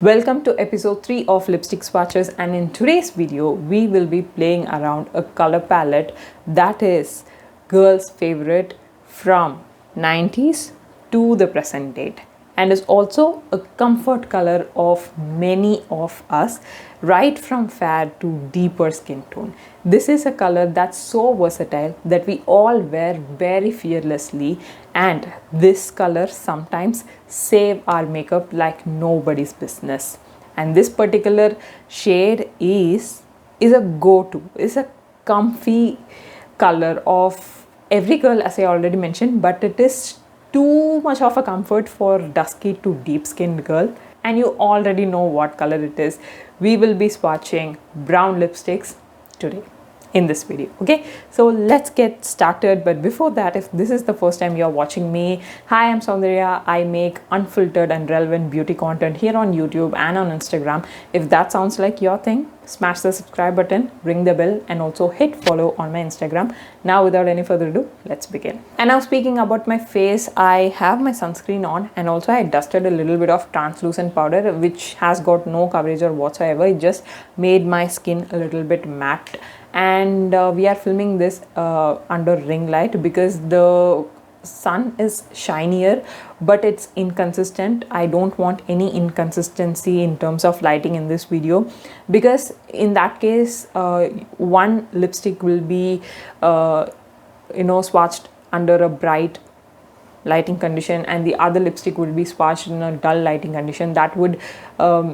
Welcome to episode 3 of Lipstick Swatches, and in today's video we will be playing around a color palette that is girls favorite from 90s to the present date, and is also a comfort color of many of us, right from fair to deeper skin tone. This is a color that's so versatile that we all wear very fearlessly, and this color sometimes save our makeup like nobody's business. And this particular shade is a go-to, is a comfy color of every girl, as I already mentioned, but it is too much of a comfort for dusky to deep skinned girl, and you already know what color it is. We will be swatching brown lipsticks today in this video. Okay, so let's get started. But before that, if this is the first time you're watching me, hi, I'm Soundarya. I make unfiltered and relevant beauty content here on YouTube and on Instagram. If that sounds like your thing, smash the subscribe button, ring the bell, and also hit follow on my Instagram. Now without any further ado, let's begin. And now, speaking about my face, I have my sunscreen on, and also I dusted a little bit of translucent powder which has got no coverage or whatsoever. It just made my skin a little bit matte. And we are filming this under ring light because the sun is shinier, but it's inconsistent. I don't want any inconsistency in terms of lighting in this video, because in that case one lipstick will be swatched under a bright lighting condition and the other lipstick would be swatched in a dull lighting condition. That would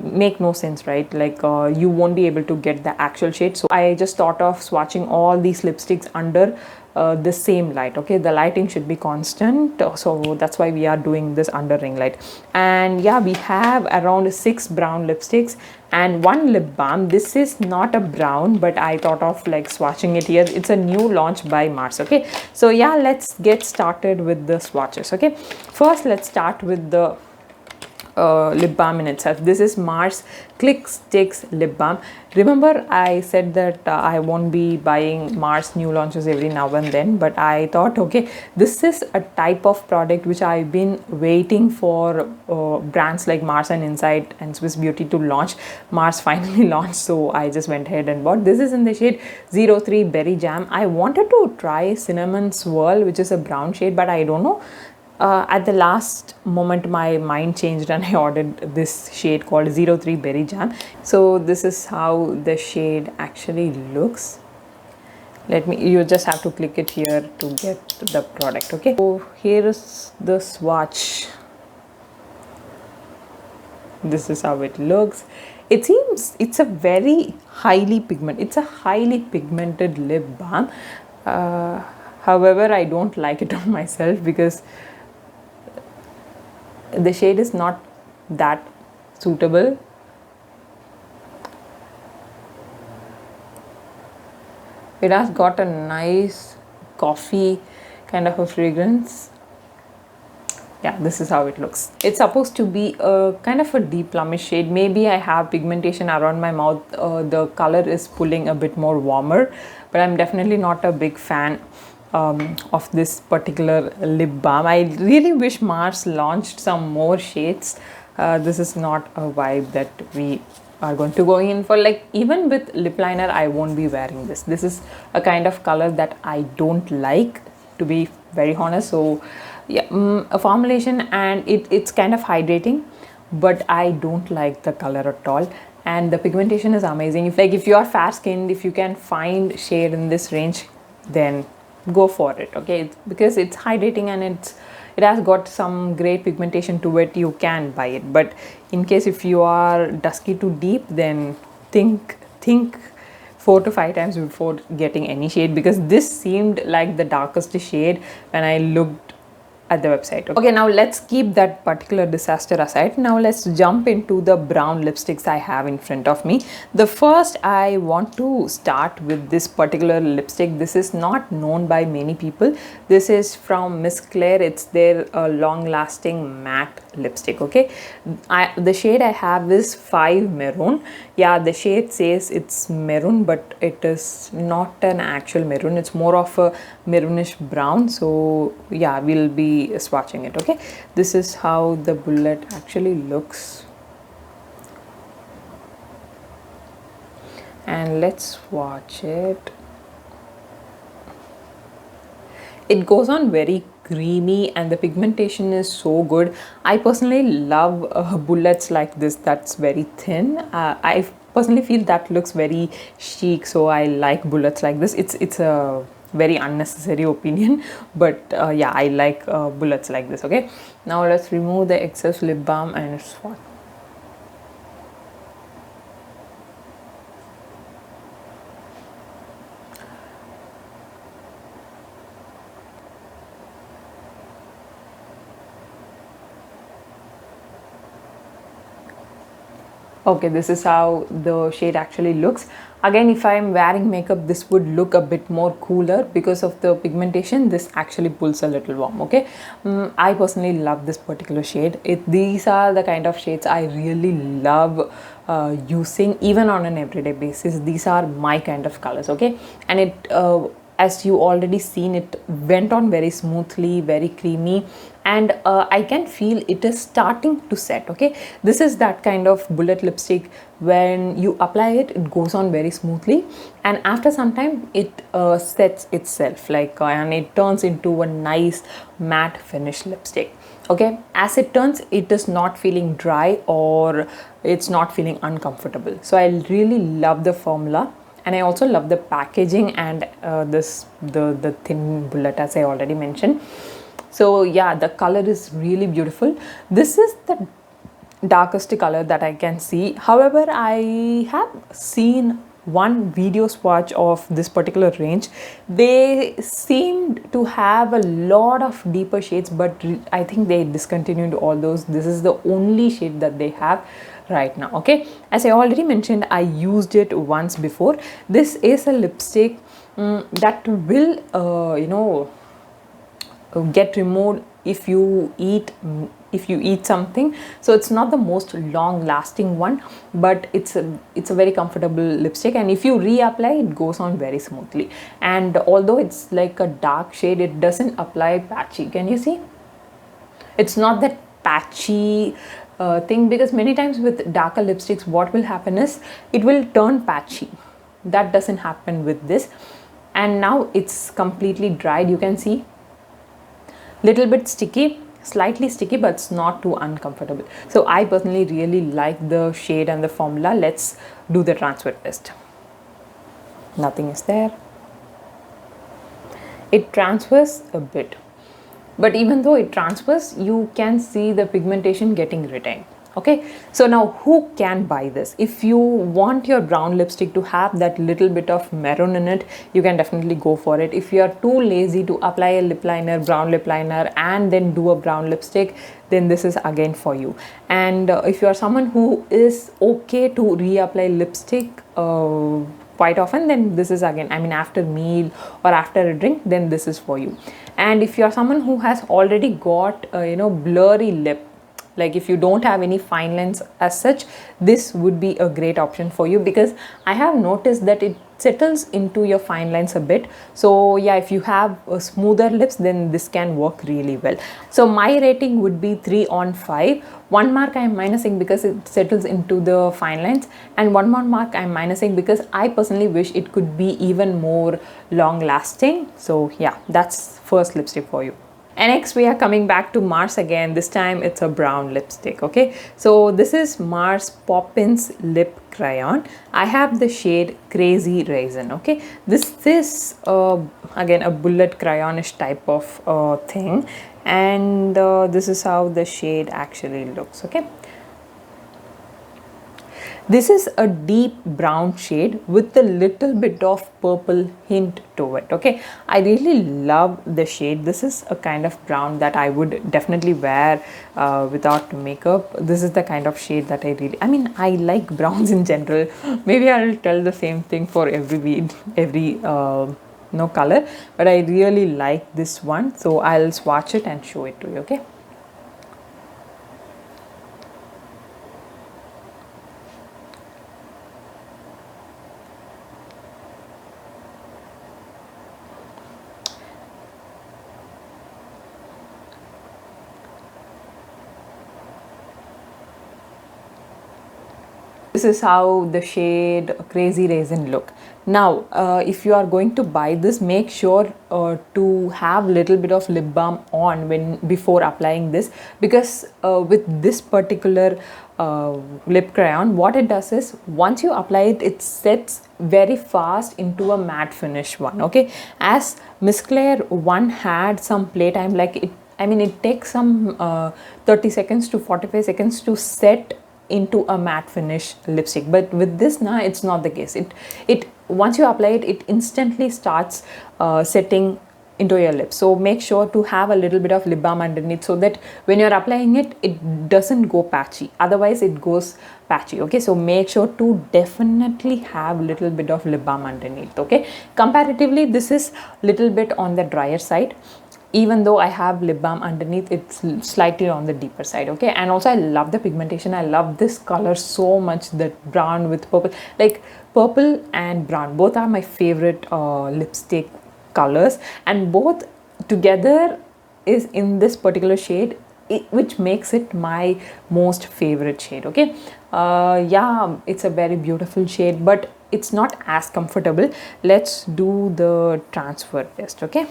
make no sense, right? Like you won't be able to get the actual shade. So I just thought of swatching all these lipsticks under the same light. Okay, the lighting should be constant, so that's why we are doing this under ring light. And yeah, we have around 6 brown lipsticks and 1 lip balm. This is not a brown, but I thought of like swatching it here. It's a new launch by Mars. Okay, so yeah, let's get started with the swatches. Okay, first let's start with the lip balm in itself. This is Mars Click Stix lip balm. Remember I said that I won't be buying Mars new launches every now and then, but I thought, okay, this is a type of product which I've been waiting for brands like Mars and Insight and Swiss Beauty to launch. Mars finally launched, so I just went ahead and bought. This is in the shade 03 Berry Jam. I wanted to try Cinnamon Swirl, which is a brown shade, but I don't know, at the last moment my mind changed and I ordered this shade called 03 Berry Jam. So this is how the shade actually looks. You just have to click it here to get the product. Okay, so here is the swatch. This is how it looks. It seems it's a very highly pigmented lip balm. However, I don't like it on myself because the shade is not that suitable. It has got a nice coffee kind of a fragrance. Yeah, this is how it looks. It's supposed to be a kind of a deep plumish shade. Maybe I have pigmentation around my mouth. The color is pulling a bit more warmer, but I'm definitely not a big fan of this particular lip balm. I really wish Mars launched some more shades. This is not a vibe that we are going to go in for. Like, even with lip liner, I won't be wearing this. This is a kind of color that I don't like, to be very honest. So yeah, a formulation, and it's kind of hydrating, but I don't like the color at all. And the pigmentation is amazing. If you are fair skinned, if you can find shade in this range, then go for it. Okay, because it's hydrating and it has got some great pigmentation to it, you can buy it. But in case if you are dusky to deep, then think 4 to 5 times before getting any shade, because this seemed like the darkest shade when I looked at the website. Okay, now let's keep that particular disaster aside. Now let's jump into the brown lipsticks I have in front of me. The first, I want to start with this particular lipstick. This is not known by many people. This is from Miss Claire. It's their long lasting matte lipstick. Okay, the shade I have is 5 Maroon. Yeah, the shade says it's maroon, but it is not an actual maroon. It's more of a maroonish brown. So yeah, we'll be swatching it. Okay, this is how the bullet actually looks. and let's swatch it. It goes on very creamy and the pigmentation is so good. I personally love bullets like this that's very thin. I personally feel that looks very chic, so I like bullets like this. It's a very unnecessary opinion, but yeah, I like bullets like this. Okay, now let's remove the excess lip balm and swatch. Okay, this is how the shade actually looks. Again, if I am wearing makeup, this would look a bit more cooler because of the pigmentation. This actually pulls a little warm. Okay, I personally love this particular shade. These are the kind of shades I really love using even on an everyday basis. These are my kind of colors. Okay, and as you already seen, it went on very smoothly, very creamy, and I can feel it is starting to set. Okay, this is that kind of bullet lipstick. When you apply it, it goes on very smoothly, and after some time it sets itself, like and it turns into a nice matte finish lipstick. Okay, as it turns, it is not feeling dry or it's not feeling uncomfortable. So I really love the formula, and I also love the packaging and the thin bullet, as I already mentioned. So yeah, the color is really beautiful. This is the darkest color that I can see. However, I have seen one video swatch of this particular range. They seemed to have a lot of deeper shades, but I think they discontinued all those. This is the only shade that they have right now. Okay, as I already mentioned, I used it once before. This is a lipstick that will get removed if you eat something. So it's not the most long lasting one, but it's a very comfortable lipstick, and if you reapply, it goes on very smoothly. And although it's like a dark shade, it doesn't apply patchy. Can you see? It's not that patchy thing, because many times with darker lipsticks, what will happen is it will turn patchy. That doesn't happen with this. And now it's completely dried. You can see little bit sticky, slightly sticky, but it's not too uncomfortable. So I personally really like the shade and the formula. Let's do the transfer test. Nothing is there. It transfers a bit, but even though it transfers, you can see the pigmentation getting retained. Okay, so now who can buy this? If you want your brown lipstick to have that little bit of maroon in it, you can definitely go for it. If you are too lazy to apply a lip liner, brown lip liner, and then do a brown lipstick, then this is again for you. And if you are someone who is okay to reapply lipstick quite often, then this is again, I mean, after meal or after a drink, then this is for you. And if you are someone who has already got blurry lip, like if you don't have any fine lines as such, this would be a great option for you, because I have noticed that it settles into your fine lines a bit. So yeah, if you have smoother lips, then this can work really well. So my rating would be 3 on 5. 1 mark I am minusing because it settles into the fine lines, and 1 more mark I am minusing because I personally wish it could be even more long lasting. So yeah, that's first lipstick for you. And next we are coming back to Mars again. This time it's a brown lipstick. Okay, so this is Mars Poppins Lip Crayon. I have the shade Crazy Raisin. Okay, this is again a bullet crayonish type of thing, and this is how the shade actually looks. Okay, this is a deep brown shade with a little bit of purple hint to it. Okay, I really love the shade. This is a kind of brown that I would definitely wear without makeup. This is the kind of shade that I mean, I like browns in general. Maybe I'll tell the same thing for every no color, but I really like this one, so I'll swatch it and show it to you. Okay, This is how the shade Crazy Raisin look. Now if you are going to buy this, make sure to have little bit of lip balm on when before applying this, because with this particular lip crayon, what it does is once you apply it, it sets very fast into a matte finish one. Okay, as Miss Claire one had some playtime, like it, I mean it takes some 30 seconds to 45 seconds to set into a matte finish lipstick, but with this now it's not the case. It once you apply it, it instantly starts setting into your lips. So make sure to have a little bit of lip balm underneath, so that when you're applying it, it doesn't go patchy, otherwise it goes patchy. Okay, so make sure to definitely have a little bit of lip balm underneath. Okay, comparatively this is little bit on the drier side. Even though I have lip balm underneath, it's slightly on the deeper side. Okay, and also I love the pigmentation. I love this color so much, that brown with purple. Like purple and brown, both are my favorite lipstick colors, and both together is in this particular shade, which makes it my most favorite shade. Okay, yeah, it's a very beautiful shade, but it's not as comfortable. Let's do the transfer test. Okay,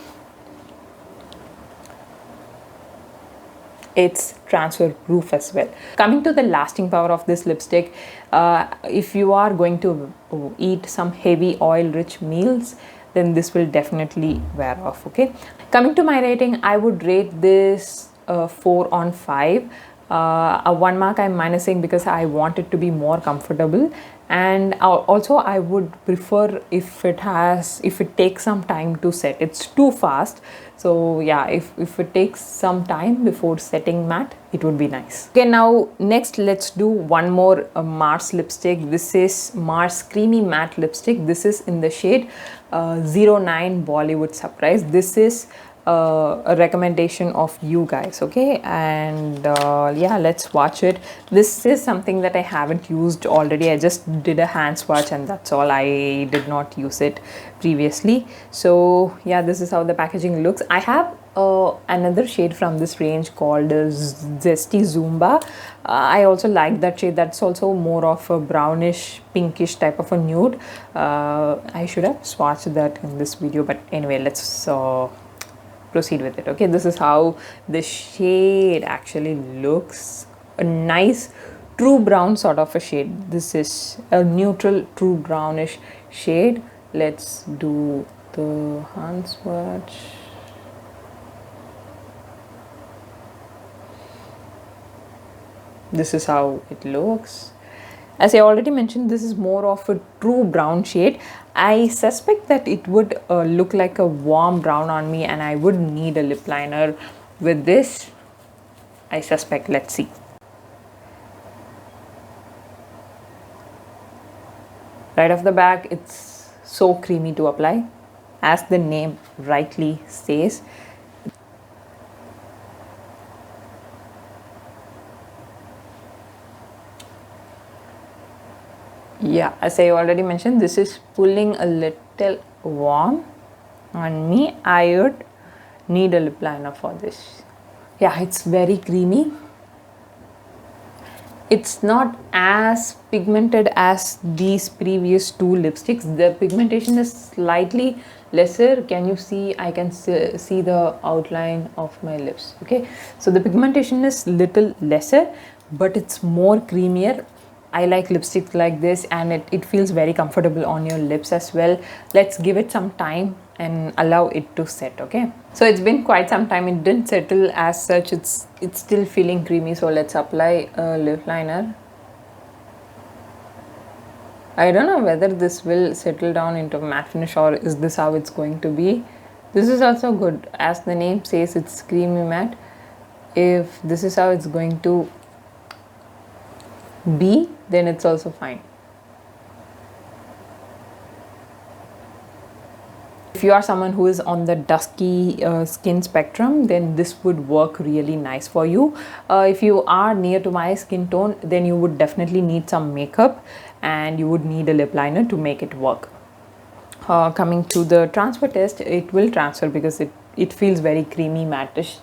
it's transfer proof as well. Coming to the lasting power of this lipstick, if you are going to eat some heavy oil rich meals, then this will definitely wear off. Okay, coming to my rating, I would rate this 4 on 5. A 1 mark I'm minusing because I want it to be more comfortable, and also I would prefer if it takes some time to set. It's too fast, so yeah, if it takes some time before setting matte, it would be nice. Okay, now next let's do one more Mars lipstick. This is Mars Creamy Matte Lipstick. This is in the shade 09 Bollywood Surprise. This is a recommendation of you guys. Okay, and yeah, let's swatch it. This is something that I haven't used already. I just did a hand swatch and that's all. I did not use it previously. So yeah, this is how the packaging looks. I have another shade from this range called Zesty Zumba. I also like that shade. That's also more of a brownish pinkish type of a nude. I should have swatched that in this video, but anyway, let's proceed with it. Okay, this is how the shade actually looks. A nice true brown sort of a shade. This is a neutral true brownish shade. Let's do the hand swatch. This is how it looks. As I already mentioned, this is more of a true brown shade. I suspect that it would look like a warm brown on me, and I would need a lip liner with this, I suspect. Let's see. Right off the back, it's so creamy to apply, as the name rightly says. Yeah, as I already mentioned, this is pulling a little warm on me. I would need a lip liner for this. Yeah, it's very creamy. It's not as pigmented as these previous two lipsticks. The pigmentation is slightly lesser. Can you see? I can see the outline of my lips. Okay, so the pigmentation is little lesser, but it's more creamier. I like lipsticks like this, and it feels very comfortable on your lips as well. Let's give it some time and allow it to set. Okay, so it's been quite some time. It didn't settle as such. It's still feeling creamy. So let's apply a lip liner. I don't know whether this will settle down into matte finish, or is this how it's going to be. This is also good. As the name says, it's creamy matte. If this is how it's going to be, then it's also fine. If you are someone who is on the dusky skin spectrum, then this would work really nice for you. If you are near to my skin tone, then you would definitely need some makeup, and you would need a lip liner to make it work. Coming to the transfer test, it will transfer because it feels very creamy mattish.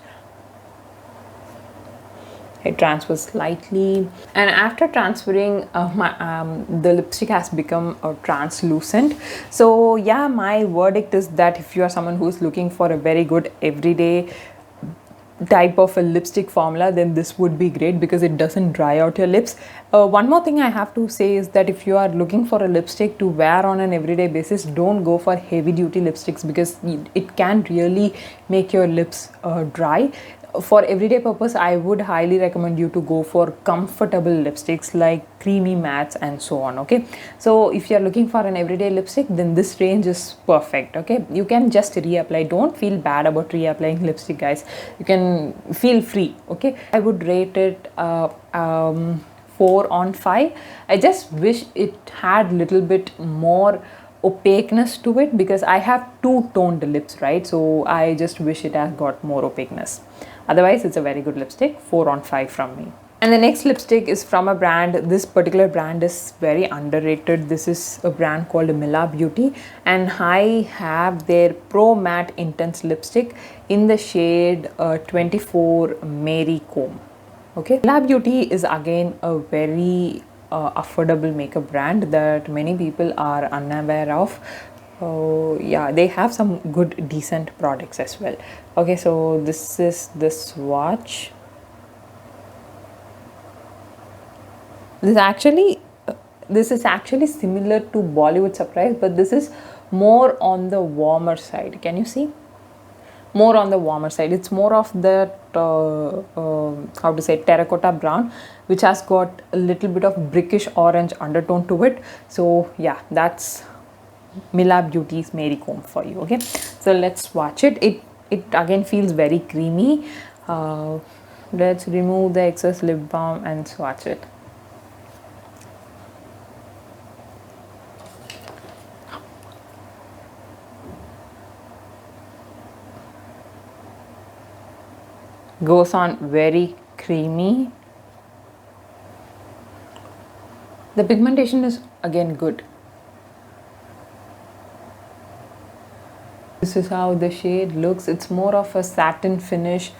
It transfers slightly, and after transferring, the lipstick has become translucent. So yeah, my verdict is that if you are someone who is looking for a very good everyday type of a lipstick formula, then this would be great because it doesn't dry out your lips. One more thing I have to say is that if you are looking for a lipstick to wear on an everyday basis, don't go for heavy duty lipsticks because it can really make your lips dry. For everyday purpose, I would highly recommend you to go for comfortable lipsticks like creamy mattes and so on. Okay, so if you're looking for an everyday lipstick, then this range is perfect. Okay, you can just reapply. Don't feel bad about reapplying lipstick, guys. You can feel free. Okay, I would rate it 4 on 5. I just wish it had little bit more opaqueness to it because I have two toned lips, right? So I just wish it has got more opaqueness. Otherwise, it's a very good lipstick. 4 on 5 from me. And the next lipstick is from a brand. This particular brand is very underrated. This is a brand called Mila Beauty, and I have their Pro Matte Intense lipstick in the shade 24 Mary Comb. Okay, Mila Beauty is again a very affordable makeup brand that many people are unaware of. Yeah, they have some good decent products as well. Okay, so this is the swatch. This is actually similar to Bollywood Surprise, but this is more on the warmer side. Can you see? More on the warmer side. It's more of that how to say, terracotta brown, which has got a little bit of brickish orange undertone to it. So yeah, that's Mila Beauty's Mary Comb for you. Okay, so let's swatch it. It again feels very creamy. Let's remove the excess lip balm and swatch it. Goes on very creamy. The pigmentation is again good. This is how the shade looks. It's more of a satin finish,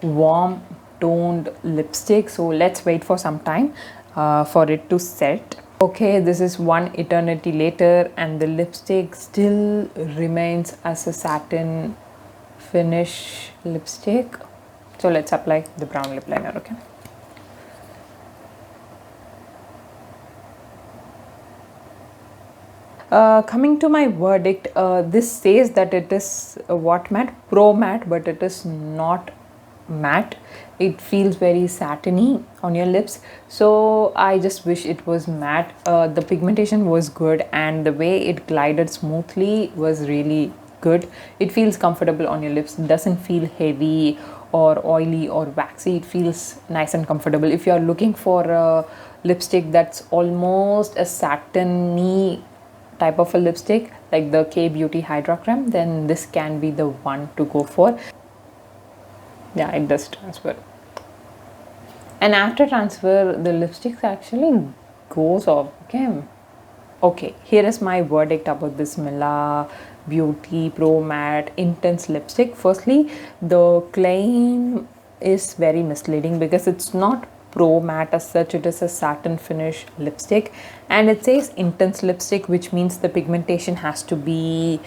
warm toned lipstick. So let's wait for some time for it to set. Okay, this is one eternity later and the lipstick still remains as a satin finish lipstick. So let's apply the brown lip liner. Okay. Coming to my verdict, this says that it is what matte? Pro matte, but it is not matte. It feels very satiny on your lips. So I just wish it was matte. The pigmentation was good and the way it glided smoothly was really good. It feels comfortable on your lips. It doesn't feel heavy or oily or waxy. It feels nice and comfortable. If you are looking for a lipstick that's almost a satiny type of a lipstick like the K Beauty Hydra Creme, then this can be the one to go for. Yeah, it does transfer. And after transfer, the lipstick actually goes off. Okay, here is my verdict about this Mila Beauty Pro Matte Intense lipstick. Firstly, the claim is very misleading because it's not pro matte as such. It is a satin finish lipstick and it says intense lipstick, which means the pigmentation has to be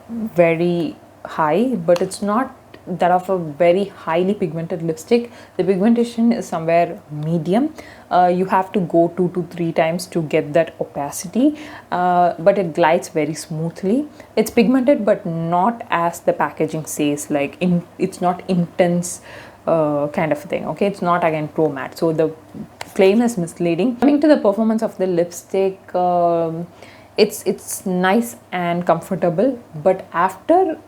very high, but it's not that of a very highly pigmented lipstick. The pigmentation is somewhere medium. You have to go 2 to 3 times to get that opacity, but it glides very smoothly. It's pigmented but not as the packaging says, like it's not intense kind of thing. Okay, it's not again pro matte, so the claim is misleading. Coming to the performance of the lipstick, it's nice and comfortable, but after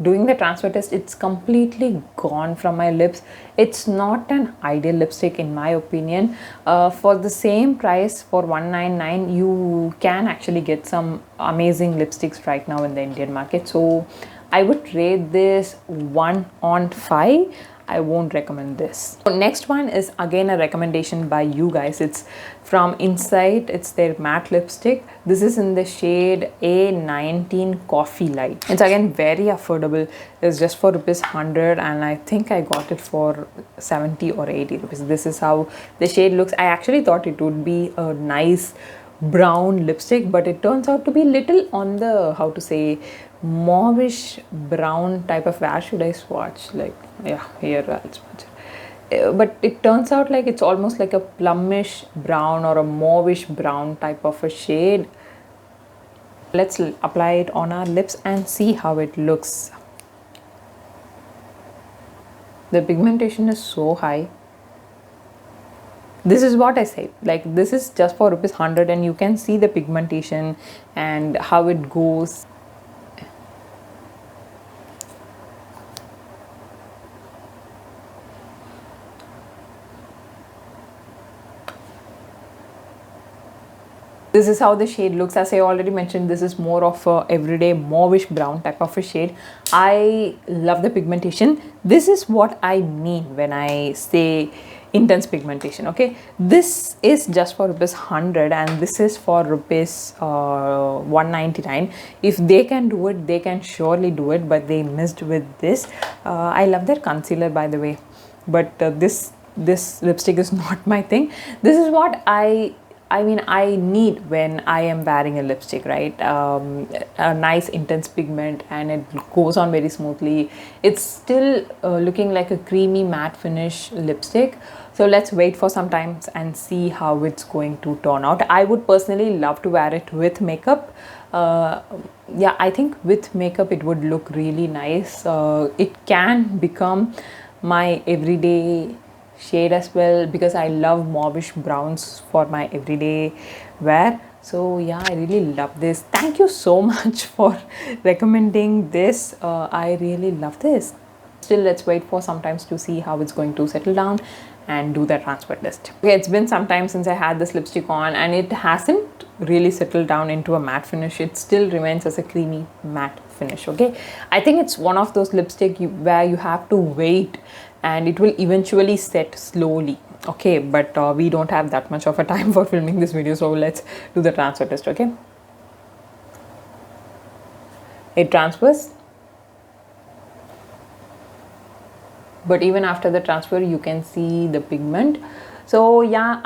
doing the transfer test, it's completely gone from my lips. It's not an ideal lipstick in my opinion. For the same price, for 199, you can actually get some amazing lipsticks right now in the Indian market. So I would rate this 1 on 5. I won't recommend this. So next one is again a recommendation by you guys. It's from Insight. It's their matte lipstick. This is in the shade A19 Coffee Light. It's again very affordable. It's just for ₹100 and I think I got it for 70 or 80 rupees. This is how the shade looks. I actually thought it would be a nice brown lipstick, but it turns out to be little on the, how to say, mauvish brown type of. Where should I swatch? Like, yeah, here I'll swatch it. But it turns out like it's almost like a plumish brown or a mauvish brown type of a shade. Let's apply it on our lips and see how it looks. The pigmentation is so high. This is what I say, like this is just for ₹100 and you can see the pigmentation and how it goes. This is how the shade looks. As I already mentioned, this is more of a everyday mauvish brown type of a shade. I love the pigmentation. This is what I mean when I say intense pigmentation. Okay, this is just for ₹100 and this is for ₹199. If they can do it, they can surely do it, but they missed with this. I love their concealer, by the way, but this lipstick is not my thing. This is what I mean, I need when I am wearing a lipstick, right? A nice intense pigment and it goes on very smoothly. It's still looking like a creamy matte finish lipstick. So let's wait for some time and see how it's going to turn out. I would personally love to wear it with makeup. Yeah, I think with makeup it would look really nice. It can become my everyday shade as well because I love mauvish browns for my everyday wear. So yeah, I really love this. Thank you so much for recommending this. I really love this. Still, let's wait for some time to see how it's going to settle down and do the transfer test. Okay, it's been some time since I had this lipstick on and it hasn't really settled down into a matte finish. It still remains as a creamy matte finish. Okay, I think it's one of those lipstick where you have to wait and it will eventually set slowly. Okay, but we don't have that much of a time for filming this video, so let's do the transfer test. Okay, it transfers, but even after the transfer you can see the pigment. So yeah,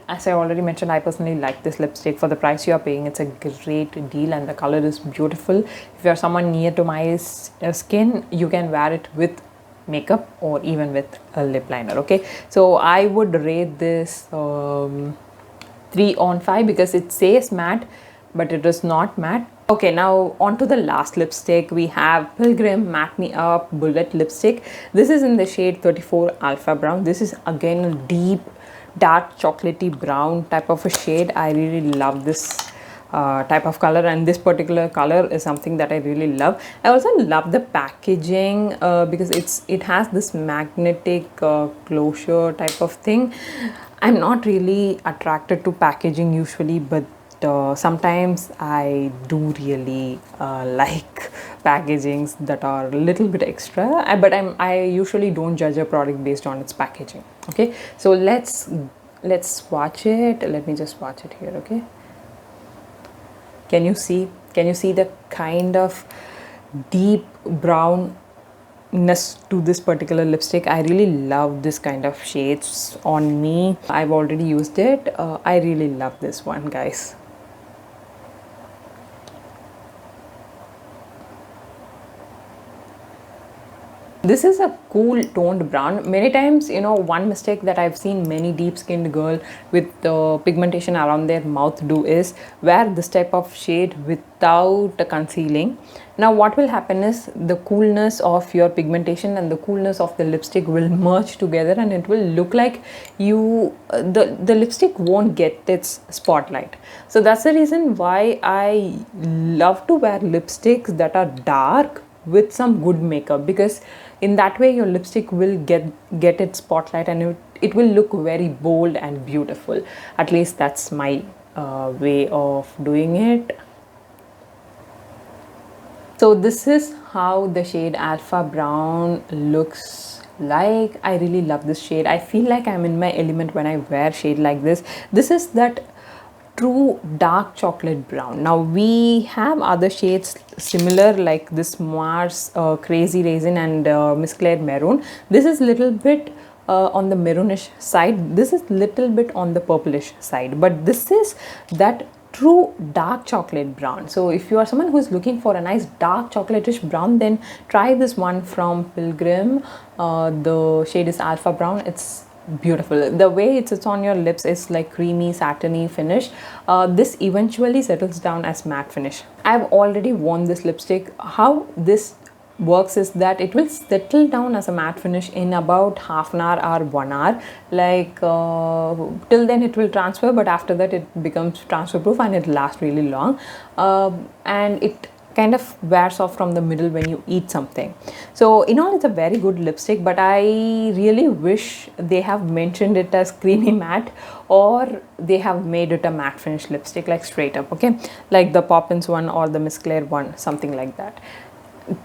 as I already mentioned, I personally like this lipstick. For the price you are paying, it's a great deal and the color is beautiful. If you're someone near to my skin, you can wear it with makeup or even with a lip liner. Okay, so I would rate this 3 on 5 because it says matte but it is not matte. Okay, now on to the last lipstick. We have Pilgrim Matte Me Up Bullet Lipstick. This is in the shade 34 Alpha Brown. This is again a deep dark chocolatey brown type of a shade. I really love this type of color, and this particular color is something that I really love. I also love the packaging because it has this magnetic closure type of thing. I'm not really attracted to packaging usually, but sometimes I do really like packagings that are a little bit extra, but I usually don't judge a product based on its packaging. Okay, so let's swatch it. Let me just swatch it here. Okay, can you see the kind of deep brownness to this particular lipstick? I really love this kind of shades on me. I've already used it. I really love this one, guys. This is a cool toned brown. Many times, you know, one mistake that I've seen many deep skinned girl with pigmentation around their mouth do is wear this type of shade without concealing. Now what will happen is the coolness of your pigmentation and the coolness of the lipstick will merge together, and it will look like the lipstick won't get its spotlight. So that's the reason why I love to wear lipsticks that are dark with some good makeup, because in that way your lipstick will get its spotlight and it will look very bold and beautiful. At least that's my way of doing it. So this is how the shade Alpha Brown looks Like, I really love this shade. I feel like I'm in my element when I wear shade like this. This is that true dark chocolate brown. Now we have other shades similar like this Mars Crazy Raisin and Miss Claire Maroon. This is little bit on the maroonish side. This is little bit on the purplish side, but this is that true dark chocolate brown. So if you are someone who is looking for a nice dark chocolatish brown, then try this one from Pilgrim. The shade is Alpha Brown. It's beautiful. The way it sits on your lips is like creamy satiny finish. This eventually settles down as matte finish. I've already worn this lipstick. How this works is that it will settle down as a matte finish in about half an hour or 1 hour. Like till then it will transfer, but after that it becomes transfer proof and it lasts really long, and it kind of wears off from the middle when you eat something. So in all, it's a very good lipstick, but I really wish they have mentioned it as creamy matte, or they have made it a matte finish lipstick, like straight up, okay, like the Poppins one or the Miss Claire one, something like that.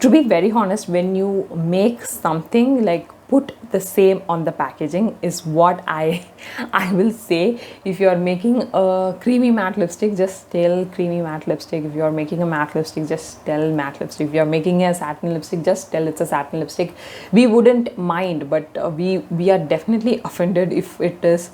To be very honest, when you make something, like put the same on the packaging is what I will say. If you are making a creamy matte lipstick, just tell creamy matte lipstick. If you are making a matte lipstick, just tell matte lipstick. If you are making a satin lipstick, just tell it's a satin lipstick. We wouldn't mind, but we are definitely offended if it is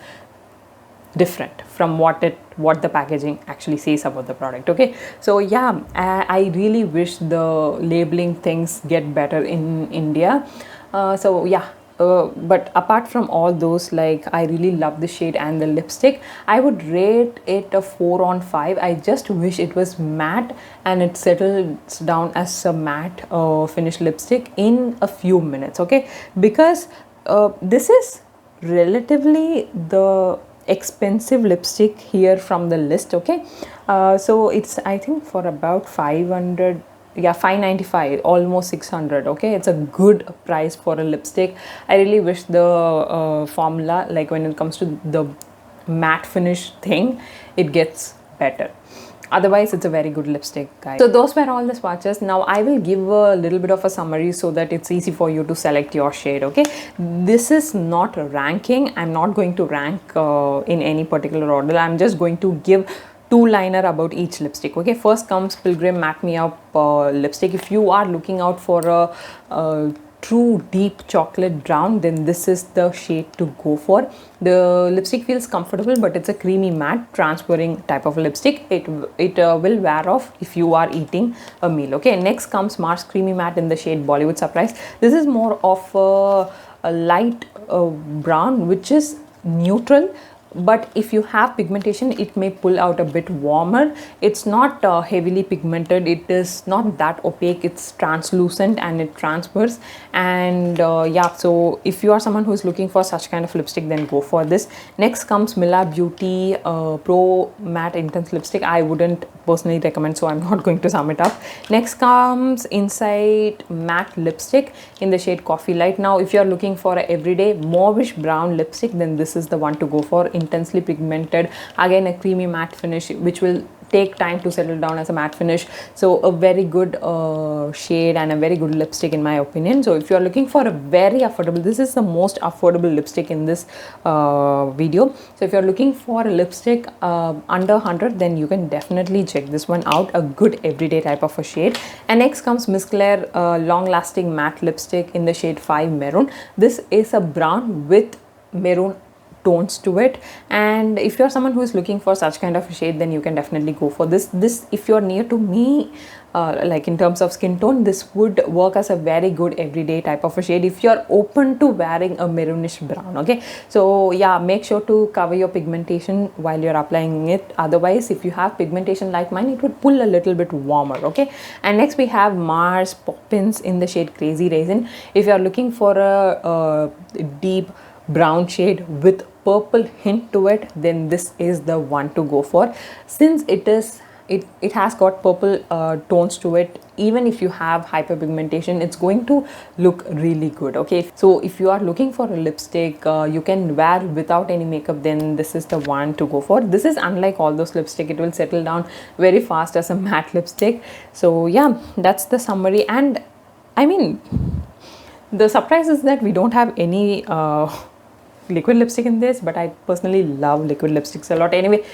different from what the packaging actually says about the product. Okay, so yeah, I really wish the labeling things get better in India. So yeah, but apart from all those, like, I really love the shade and the lipstick. I would rate it a 4 on 5. I just wish it was matte and it settles down as a matte finish lipstick in a few minutes, okay, because this is relatively the expensive lipstick here from the list, okay. So it's, I think, for about 500, yeah, 595, almost 600, okay. It's a good price for a lipstick. I really wish the formula, like when it comes to the matte finish thing, it gets better. Otherwise, it's a very good lipstick, guys. So those were all the swatches. Now I will give a little bit of a summary so that it's easy for you to select your shade, okay. This is not ranking. I'm not going to rank in any particular order. I'm just going to give two-liner about each lipstick, okay. First comes Pilgrim Matte Me Up lipstick. If you are looking out for a true deep chocolate brown, then this is the shade to go for. The lipstick feels comfortable, but it's a creamy matte transferring type of lipstick. It will wear off if you are eating a meal, okay. Next comes Mars Creamy Matte in the shade Bollywood Surprise. This is more of a light brown, which is neutral, but if you have pigmentation, it may pull out a bit warmer. It's not heavily pigmented. It is not that opaque. It's translucent and it transfers. And yeah, so if you are someone who is looking for such kind of lipstick, then go for this. Next comes Mila Beauty Pro Matte Intense Lipstick. I wouldn't personally recommend, so I'm not going to sum it up. Next comes Insight Matte Lipstick in the shade Coffee Light. Now if you are looking for an everyday mauvish brown lipstick, then this is the one to go for. Intensely pigmented, again a creamy matte finish, which will take time to settle down as a matte finish. So a very good shade and a very good lipstick in my opinion. So if you are looking for a very affordable, this is the most affordable lipstick in this video. So if you are looking for a lipstick under 100, then you can definitely check this one out. A good everyday type of a shade. And next comes Miss Claire long lasting matte lipstick in the shade 5 Maroon. This is a brown with maroon tones to it, and if you're someone who is looking for such kind of a shade, then you can definitely go for this. If you're near to me, like in terms of skin tone, this would work as a very good everyday type of a shade if you're open to wearing a maroonish brown, okay. So yeah, make sure to cover your pigmentation while you're applying it. Otherwise, if you have pigmentation like mine, it would pull a little bit warmer, okay. And next we have Mars Poppins in the shade Crazy Raisin. If you're looking for a deep brown shade with purple hint to it, then this is the one to go for. Since it has got purple tones to it, even if you have hyperpigmentation, it's going to look really good, okay. So if you are looking for a lipstick you can wear without any makeup, then this is the one to go for. This is unlike all those lipstick. It will settle down very fast as a matte lipstick. So yeah, that's the summary. And I mean, The surprise is that we don't have any liquid lipstick in this, but I personally love liquid lipsticks a lot. Anyway,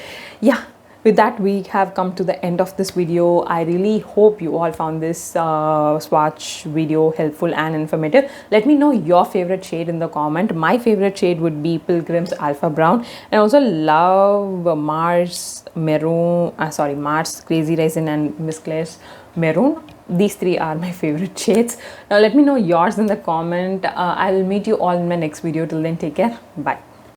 yeah, with that we have come to the end of this video. I really hope you all found this swatch video helpful and informative. Let me know your favorite shade in the comment. My favorite shade would be Pilgrim's Alpha Brown, and I also love Mars Maroon, Mars Crazy Raisin and Miss Claire's Maroon. These three are my favorite shades. Now let me know yours in the comment. I will meet you all in my next video. Till then, take care. Bye.